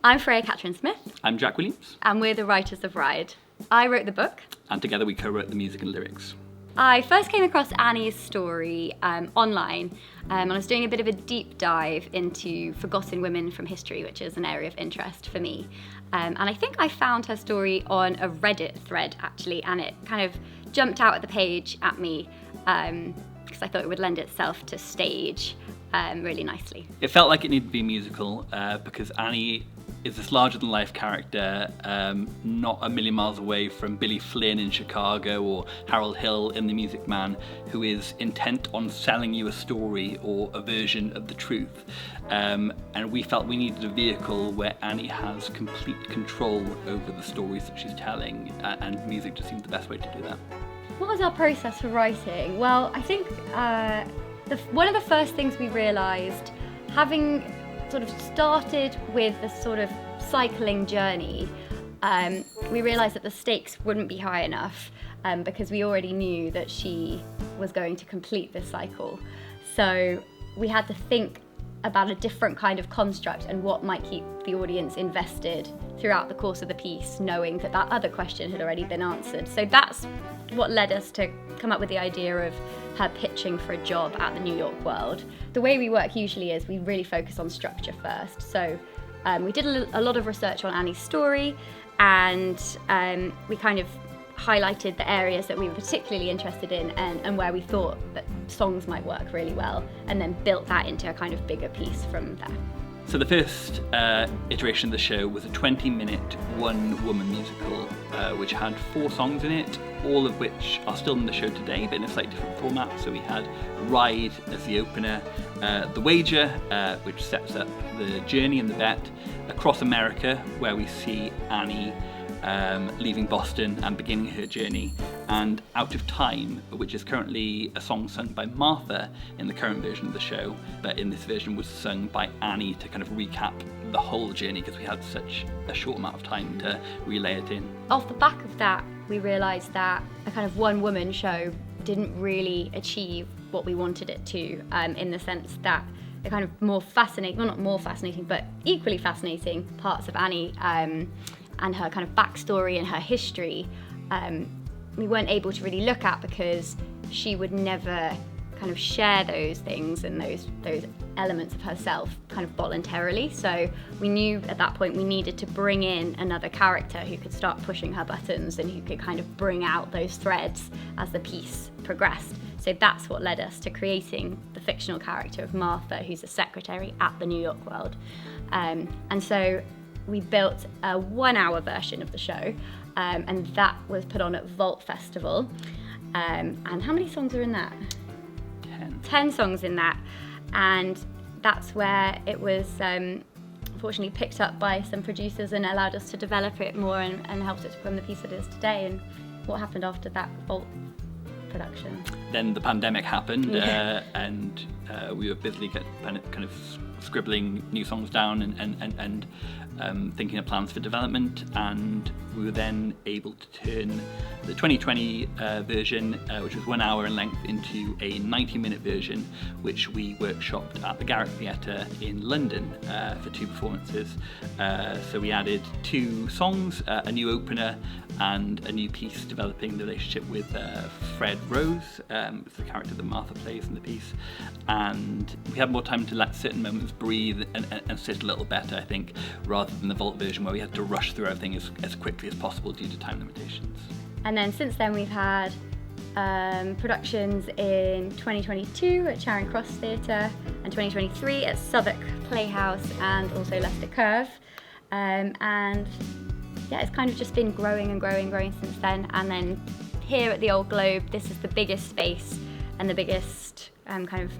I'm Freya Catrin Smith. I'm Jack Williams. And we're the writers of Ride. I wrote the book. And together we co-wrote the music and lyrics. I first came across Annie's story online. I was doing a bit of a deep dive into forgotten women from history, which is an area of interest for me. And I think I found her story on a Reddit thread, actually, and it kind of jumped out at the page at me because I thought it would lend itself to stage really nicely. It felt like it needed to be a musical because Annie is this larger-than-life character, not a million miles away from Billy Flynn in Chicago or Harold Hill in The Music Man, who is intent on selling you a story or a version of the truth. And we felt we needed a vehicle where Annie has complete control over the stories that she's telling, and music just seemed the best way to do that. What was our process for writing? Well, I think one of the first things we realised, having sort of started with this sort of cycling journey, we realised that the stakes wouldn't be high enough because we already knew that she was going to complete this cycle. So we had to think about a different kind of construct and what might keep the audience invested throughout the course of the piece, knowing that that other question had already been answered. So that's what led us to come up with the idea of her pitching for a job at the New York World. The way we work usually is we really focus on structure first. So we did a lot of research on Annie's story, and we kind of highlighted the areas that we were particularly interested in and where we thought that songs might work really well, and then built that into a kind of bigger piece from there. So the first iteration of the show was a 20-minute one-woman musical which had 4 songs in it, all of which are still in the show today, but in a slightly different format. So we had Ride as the opener, The Wager, which sets up the journey and the bet, Across America, where we see Annie leaving Boston and beginning her journey, and Out of Time, which is currently a song sung by Martha in the current version of the show, but in this version was sung by Annie to kind of recap the whole journey because we had such a short amount of time to relay it in. Off the back of that, we realised that a kind of one-woman show didn't really achieve what we wanted it to, in the sense that the kind of more fascinating, well, not more fascinating, but equally fascinating parts of Annie and her kind of backstory and her history, we weren't able to really look at because she would never kind of share those things and those elements of herself kind of voluntarily. So we knew at that point we needed to bring in another character who could start pushing her buttons and who could kind of bring out those threads as the piece progressed. So that's what led us to creating the fictional character of Martha, who's a secretary at the New York World. And so we built a 1-hour version of the show, and that was put on at Vault Festival. And how many songs are in that? 10 songs in that. And that's where it was unfortunately picked up by some producers and allowed us to develop it more and helped it to become the piece it is today. And what happened after that Vault production? Then the pandemic happened, Yeah. and we were busily kind of scribbling new songs down and thinking of plans for development, and we were then able to turn the 2020 version, which was 1 hour in length, into a 90-minute version, which we workshopped at the Garrick Theatre in London for 2 performances. So we added 2 songs, a new opener and a new piece developing the relationship with Fred Rose, it's the character that Martha plays in the piece, and we had more time to let certain moments breathe and sit a little better, I think, rather than the Vault version where we had to rush through everything as quickly as possible due to time limitations. And then since then we've had productions in 2022 at Charing Cross Theatre and 2023 at Southwark Playhouse and also Leicester Curve. And yeah, it's kind of just been growing and growing since then. And then here at the Old Globe, this is the biggest space and the biggest kind of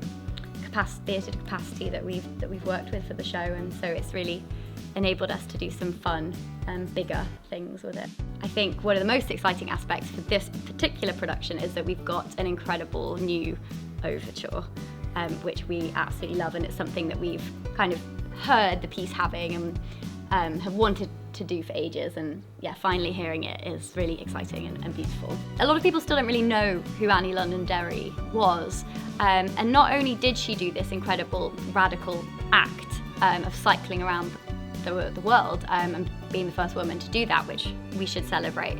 theatre capacity that we've worked with for the show, and so it's really enabled us to do some fun and bigger things with it. I think one of the most exciting aspects for this particular production is that we've got an incredible new overture, which we absolutely love, and it's something that we've kind of heard the piece having and have wanted to do for ages, and yeah, finally hearing it is really exciting and beautiful. A lot of people still don't really know who Annie Londonderry was, and not only did she do this incredible radical act of cycling around the world, and being the first woman to do that, which we should celebrate.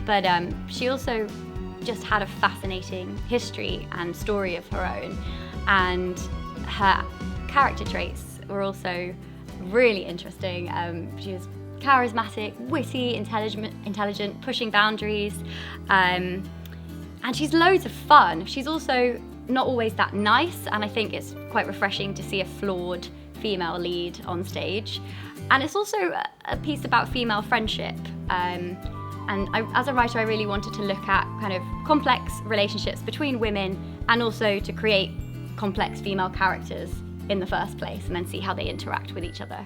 But she also just had a fascinating history and story of her own, and her character traits were also really interesting. She was charismatic, witty, intelligent, pushing boundaries, and she's loads of fun. She's also not always that nice, and I think it's quite refreshing to see a flawed female lead on stage. And it's also a piece about female friendship. As a writer, I really wanted to look at kind of complex relationships between women, and also to create complex female characters in the first place, and then see how they interact with each other.